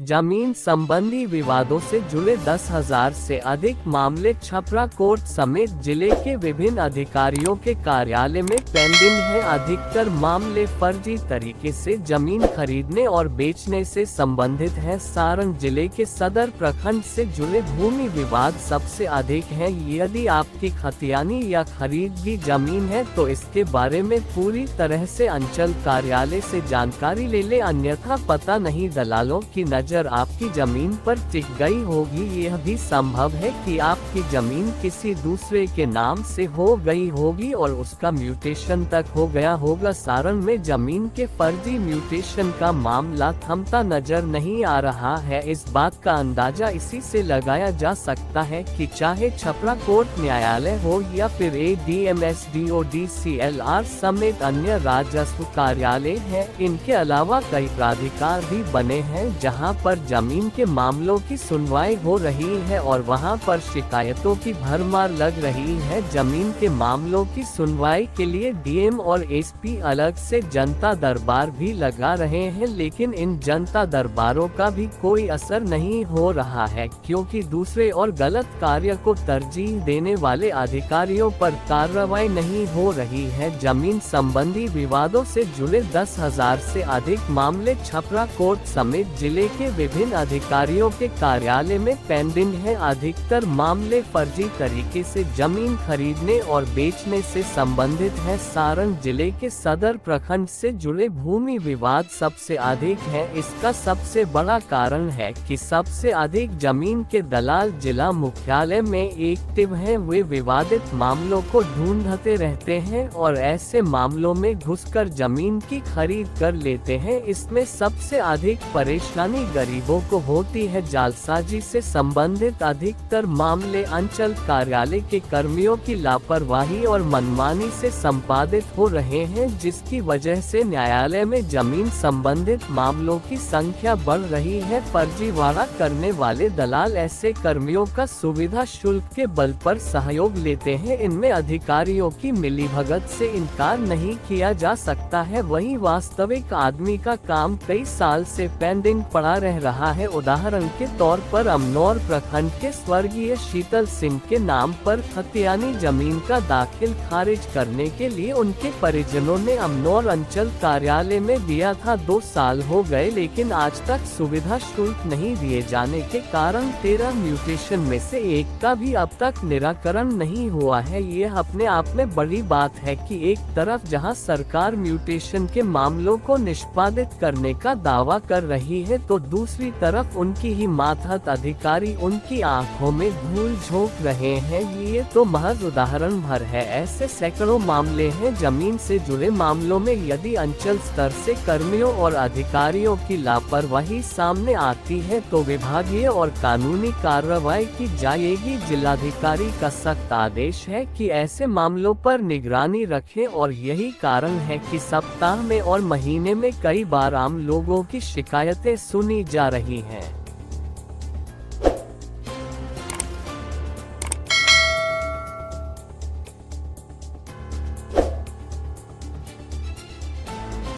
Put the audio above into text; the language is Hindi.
जमीन संबंधी विवादों से जुड़े 10,000 से अधिक मामले छपरा कोर्ट समेत जिले के विभिन्न अधिकारियों के कार्यालय में पेंडिंग हैं। अधिकतर मामले फर्जी तरीके से जमीन खरीदने और बेचने से संबंधित हैं। सारण जिले के सदर प्रखंड से जुड़े भूमि विवाद सबसे अधिक हैं। यदि आपकी खतियानी या खरीदी जमीन है तो इसके बारे में पूरी तरह से अंचल कार्यालय से जानकारी ले ले, अन्यथा पता नहीं दलालों की नजर आपकी जमीन पर टिक गई होगी। यह भी संभव है कि आपकी जमीन किसी दूसरे के नाम से हो गई होगी और उसका म्यूटेशन तक हो गया होगा। सारण में जमीन के फर्जी म्यूटेशन का मामला थमता नजर नहीं आ रहा है। इस बात का अंदाजा इसी से लगाया जा सकता है कि चाहे छपरा कोर्ट न्यायालय हो या फिर ADM SDO DCLR समेत अन्य राजस्व कार्यालय है, इनके अलावा कई प्राधिकार भी बने हैं जहां पर जमीन के मामलों की सुनवाई हो रही है और वहां पर शिकायतों की भरमार लग रही है। जमीन के मामलों की सुनवाई के लिए DM और SP अलग से जनता दरबार भी लगा रहे हैं, लेकिन इन जनता दरबारों का भी कोई असर नहीं हो रहा है, क्योंकि दूसरे और गलत कार्य को तरजीह देने वाले अधिकारियों पर कार्रवाई नहीं हो रही है। जमीन संबंधी विवादों से जुड़े 10,000 से अधिक मामले छपरा कोर्ट समेत जिले के विभिन्न अधिकारियों के कार्यालय में पेंडिंग हैं। अधिकतर मामले फर्जी तरीके से जमीन खरीदने और बेचने से संबंधित हैं। सारण जिले के सदर प्रखंड से जुड़े भूमि विवाद सबसे अधिक हैं। इसका सबसे बड़ा कारण है कि सबसे अधिक जमीन के दलाल जिला मुख्यालय में एक्टिव हैं। वे विवादित मामलों को ढूंढते रहते हैं और ऐसे मामलों में घुसकर जमीन की खरीद कर लेते हैं। इसमें सबसे अधिक परेशानी गरीबों को होती है। जालसाजी से संबंधित अधिकतर मामले अंचल कार्यालय के कर्मियों की लापरवाही और मनमानी से संपादित हो रहे हैं, जिसकी वजह से न्यायालय में जमीन संबंधित मामलों की संख्या बढ़ रही है। फर्जीवाड़ा करने वाले दलाल ऐसे कर्मियों का सुविधा शुल्क के बल पर सहयोग लेते हैं। इनमें अधिकारियों की मिलीभगत से इनकार नहीं किया जा सकता है। वहीं वास्तविक आदमी का काम कई साल से पेंडिंग पड़ा रह रहा है। उदाहरण के तौर पर अमनौर प्रखंड के स्वर्गीय शीतल सिंह के नाम पर खतियानी जमीन का दाखिल खारिज करने के लिए उनके परिजनों ने अमनौर अंचल कार्यालय में दिया था। 2 साल हो गए, लेकिन आज तक सुविधा शुल्क नहीं दिए जाने के कारण 13 म्यूटेशन में से एक का भी अब तक निराकरण नहीं हुआ है। यह अपने आप में बड़ी बात है कि एक तरफ जहां सरकार म्यूटेशन के मामलों को निष्पादित करने का दावा कर रही है, तो दूसरी तरफ उनकी ही मातहत अधिकारी उनकी आंखों में धूल झोंक रहे हैं। ये तो महज उदाहरण भर है। ऐसे सैकड़ों मामले हैं। जमीन से जुड़े मामलों में यदि अंचल स्तर से कर्मियों और अधिकारियों की लापरवाही सामने आती है तो विभागीय और कानूनी कार्रवाई की जाएगी। जिलाधिकारी का सख्त आदेश है कि ऐसे मामलों पर निगरानी रखें और यही कारण है कि सप्ताह में और महीने में कई बार आम लोगों की शिकायतें सुनी जा रही हैं।